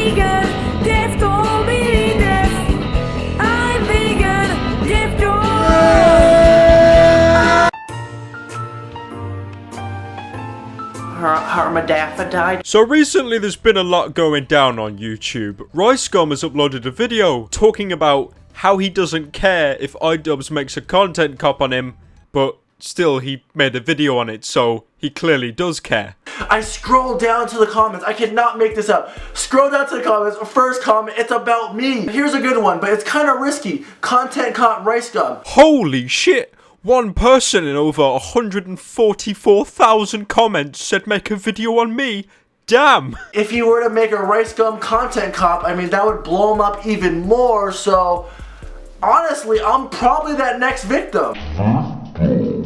vegan, det står vi det. I'm vegan, det står. Hermaphrodites. So recently there's been a lot going down on YouTube. RiceGum has uploaded a video talking about how he doesn't care if IDUBBBZ makes a content cop on him, but still he made a video on it, so he clearly does care. I scroll down to the comments. I cannot make this up. Scroll down to the comments. First comment, it's about me. Here's a good one, but it's kind of risky. Content cop RiceGum. Holy shit! One person in over 144,000 comments said make a video on me. Damn! If you were to make a RiceGum content cop, I mean, that would blow him up even more, so honestly, I'm probably that next victim.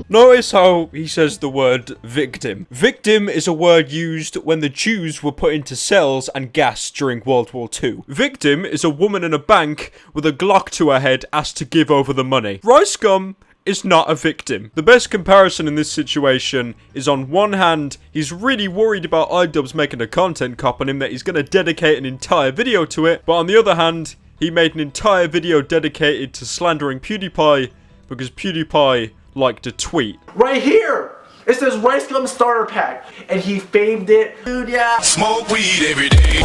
Notice how he says the word victim. Victim is a word used when the Jews were put into cells and gassed during World War II. Victim is a woman in a bank with a Glock to her head asked to give over the money. RiceGum is not a victim. The best comparison in this situation is, on one hand, he's really worried about IDUBBBZ making a content cop on him that he's going to dedicate an entire video to it, but on the other hand, he made an entire video dedicated to slandering PewDiePie because PewDiePie liked a tweet. Right here! It says RiceGum starter pack, and he faved it. Dude, yeah. Smoke weed every day.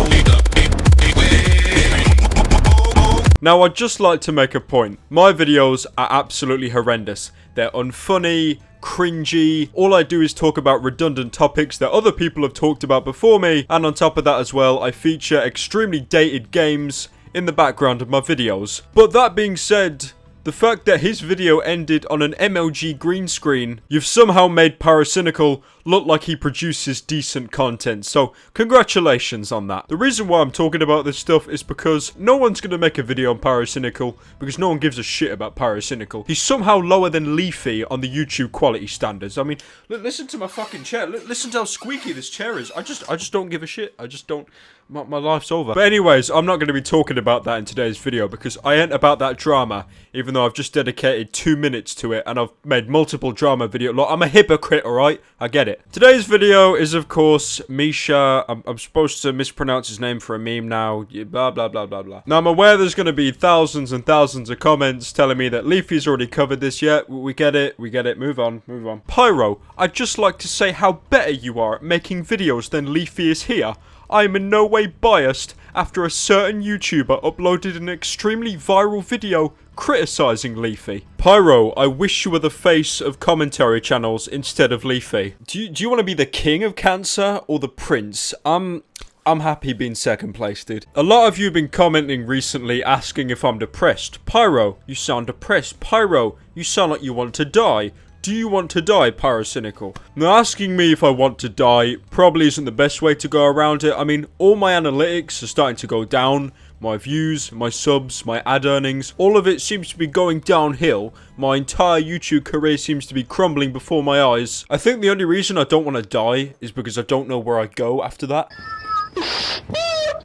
Now, I'd just like to make a point. My videos are absolutely horrendous. They're unfunny, cringy. All I do is talk about redundant topics that other people have talked about before me. And on top of that as well, I feature extremely dated games in the background of my videos. But that being said, the fact that his video ended on an MLG green screen, you've somehow made Pyrocynical look like he produces decent content, so congratulations on that. The reason why I'm talking about this stuff is because no one's gonna make a video on Pyrocynical, because no one gives a shit about Pyrocynical. He's somehow lower than Leafy on the YouTube quality standards. I mean, listen to my fucking chair, listen to how squeaky this chair is. I just don't give a shit. I just don't. My life's over. But anyways, I'm not going to be talking about that in today's video because I ain't about that drama, even though I've just dedicated 2 minutes to it and I've made multiple drama videos. Look, I'm a hypocrite, alright? I get it. Today's video is, of course, Misha. I'm supposed to mispronounce his name for a meme now. Blah, blah, blah, blah, blah. Now, I'm aware there's going to be thousands and thousands of comments telling me that Leafy's already covered this yet. We get it. We get it. Move on. Move on. Pyro, I'd just like to say how better you are at making videos than Leafy is here. I am in no way biased after a certain YouTuber uploaded an extremely viral video criticizing Leafy. Pyro, I wish you were the face of commentary channels instead of Leafy. Do you want to be the king of cancer or the prince? I'm happy being second place, dude. A lot of you have been commenting recently asking if I'm depressed. Pyro, you sound depressed. Pyro, you sound like you want to die. Do you want to die, Pyrocynical? Now, asking me if I want to die probably isn't the best way to go around it. I mean, all my analytics are starting to go down. My views, my subs, my ad earnings, all of it seems to be going downhill. My entire YouTube career seems to be crumbling before my eyes. I think the only reason I don't want to die is because I don't know where I go after that.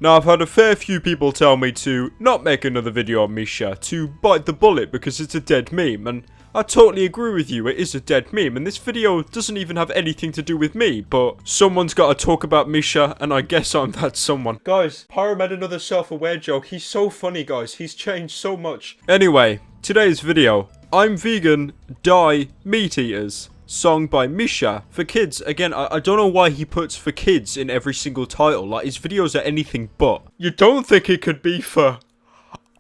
Now, I've had a fair few people tell me to not make another video on Misha, to bite the bullet because it's a dead meme, and I totally agree with you, it is a dead meme, and this video doesn't even have anything to do with me, but someone's got to talk about Misha, and I guess I'm that someone. Guys, Pyro made another self-aware joke. He's so funny, guys. He's changed so much. Anyway, today's video. I'm vegan, die, meat eaters. Song by Misha. For kids. Again, I don't know why he puts for kids in every single title. Like, his videos are anything but. You don't think it could be for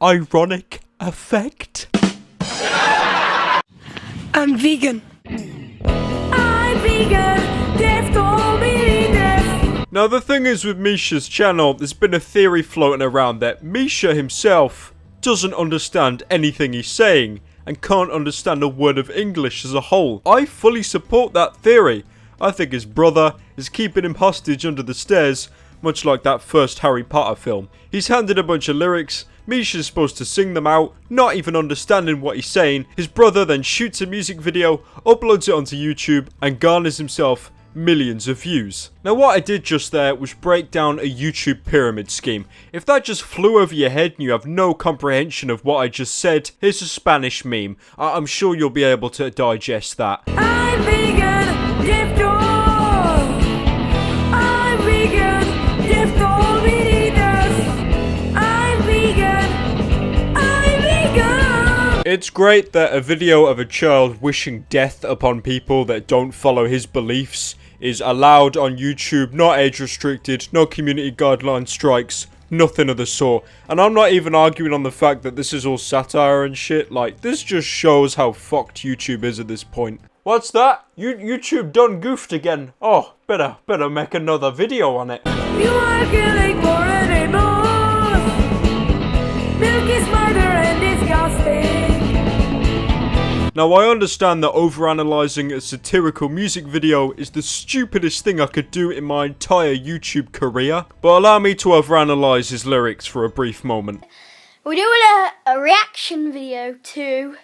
ironic effect? I'm vegan. I'm vegan, det står vi det. Now, the thing is with Misha's channel, there's been a theory floating around that Misha himself doesn't understand anything he's saying and can't understand a word of English as a whole. I fully support that theory. I think his brother is keeping him hostage under the stairs, much like that first Harry Potter film. He's handed a bunch of lyrics, Misha's supposed to sing them out, not even understanding what he's saying. His brother then shoots a music video, uploads it onto YouTube, and garners himself millions of views. Now, what I did just there was break down a YouTube pyramid scheme. If that just flew over your head and you have no comprehension of what I just said, here's a Spanish meme. I'm sure you'll be able to digest that. I'm vegan, det står. I'm vegan, det står vi det. It's great that a video of a child wishing death upon people that don't follow his beliefs is allowed on YouTube, not age restricted, no community guideline strikes, nothing of the sort. And I'm not even arguing on the fact that this is all satire and shit. Like, this just shows how fucked YouTube is at this point. What's that? YouTube done goofed again. Oh, better make another video on it. You are killing more animals. Milk is murder and disgusting. Now, I understand that overanalyzing a satirical music video is the stupidest thing I could do in my entire YouTube career, but allow me to overanalyze his lyrics for a brief moment. We're doing a reaction video to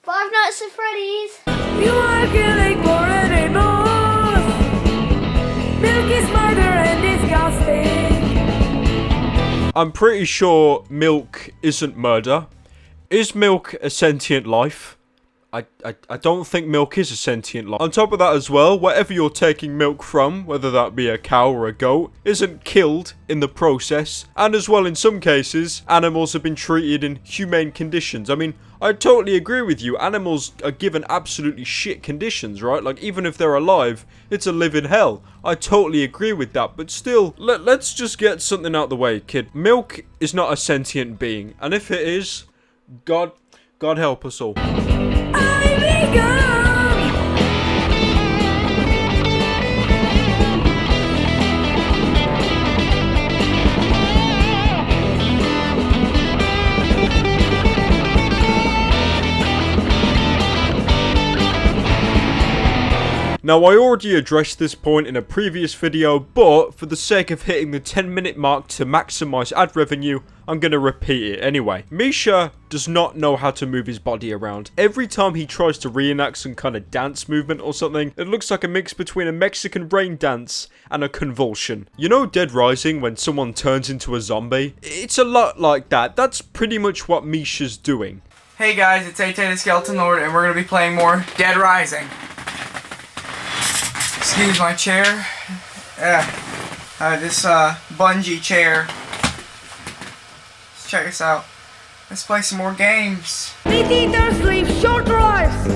Five Nights at Freddy's. You are killing more animals. Milk is murder and disgusting. I'm pretty sure milk isn't murder. Is milk a sentient life? I don't think milk is a sentient life. On top of that as well, whatever you're taking milk from, whether that be a cow or a goat, isn't killed in the process. And as well, in some cases, animals have been treated in humane conditions. I mean, I totally agree with you. Animals are given absolutely shit conditions, right? Like, even if they're alive, it's a living hell. I totally agree with that. But still, let's just get something out the way, kid. Milk is not a sentient being. And if it is, God help us all. I'm vegan. Now, I already addressed this point in a previous video, but for the sake of hitting the 10-minute mark to maximize ad revenue, I'm gonna repeat it anyway. Misha does not know how to move his body around. Every time he tries to reenact some kind of dance movement or something, it looks like a mix between a Mexican rain dance and a convulsion. You know Dead Rising when someone turns into a zombie? It's a lot like that. That's pretty much what Misha's doing. Hey guys, it's AT the Skeleton Lord, and we're gonna be playing more Dead Rising. Excuse my chair. This bungee chair. Let's check this out. Let's play some more games. Meat eaters live short lives.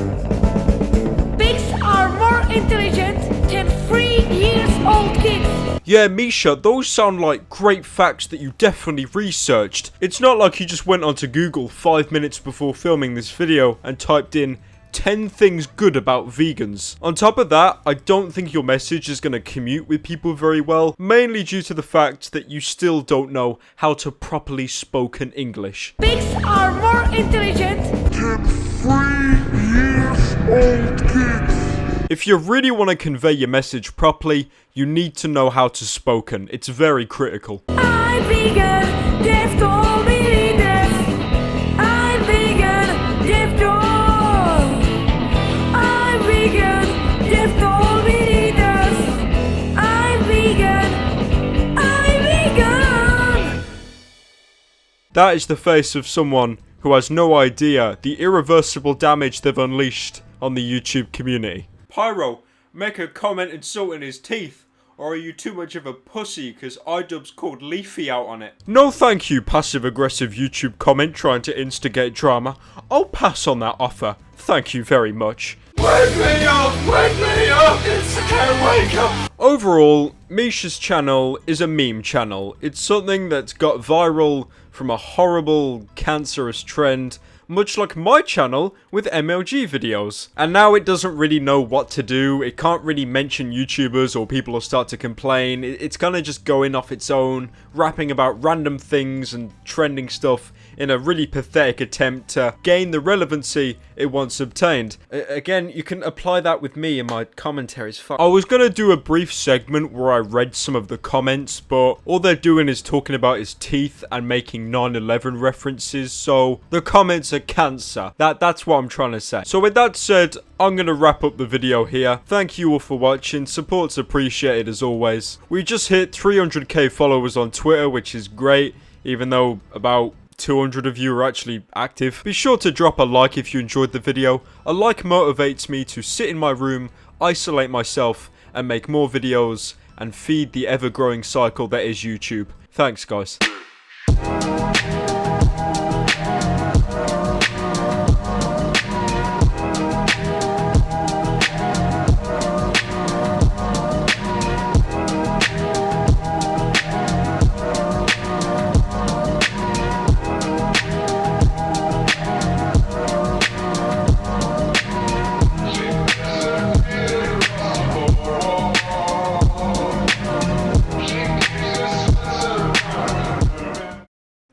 Pigs are more intelligent than 3-year-old kids. Yeah, Misha, those sound like great facts that you definitely researched. It's not like you just went onto Google 5 minutes before filming this video and typed in 10 things good about vegans. On top of that, I don't think your message is going to commute with people very well, mainly due to the fact that you still don't know how to properly spoken English. Pigs are more intelligent than 3-year-old kids. If you really want to convey your message properly, you need to know how to spoken. It's very critical. I'm vegan, they've told me this. I'm vegan, they've told. I'm vegan, they've told me this. I'm vegan, I'm vegan. That is the face of someone who has no idea the irreversible damage they've unleashed on the YouTube community. Pyro, make a comment insulting his teeth, or are you too much of a pussy because IDUBBBZ called Leafy out on it? No thank you, passive-aggressive YouTube comment trying to instigate drama. I'll pass on that offer. Thank you very much. Wake me up! It's can't wake up! Overall, Misha's channel is a meme channel. It's something that's got viral from a horrible, cancerous trend, much like my channel with MLG videos. And now it doesn't really know what to do. It can't really mention YouTubers or people will start to complain. It's gonna just go in off its own, rapping about random things and trending stuff in a really pathetic attempt to gain the relevancy it once obtained. Again, you can apply that with me in my commentaries. I was gonna do a brief segment where I read some of the comments, but all they're doing is talking about his teeth and making 9/11 references, so the comments are cancer. That's what I'm trying to say. So with that said, I'm gonna wrap up the video here. Thank you all for watching. Support's appreciated as always. We just hit 300k followers on Twitter, which is great, even though about 200 of you are actually active. Be sure to drop a like if you enjoyed the video. A like motivates me to sit in my room, isolate myself, and make more videos, and feed the ever-growing cycle that is YouTube. Thanks, guys.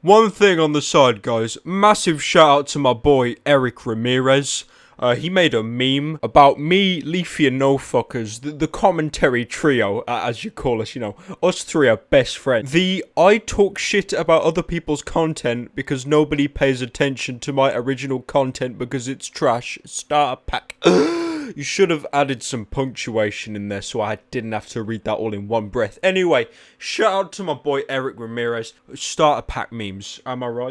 One thing on the side, guys. Massive shout out to my boy Eric Ramirez. He made a meme about me, Leafy, and No Fuckers, the commentary trio, as you call us, you know. Us three are best friends. I talk shit about other people's content because nobody pays attention to my original content because it's trash. Starter pack. You should have added some punctuation in there so I didn't have to read that all in one breath. Anyway, shout out to my boy Eric Ramirez. Starter pack memes, am I right?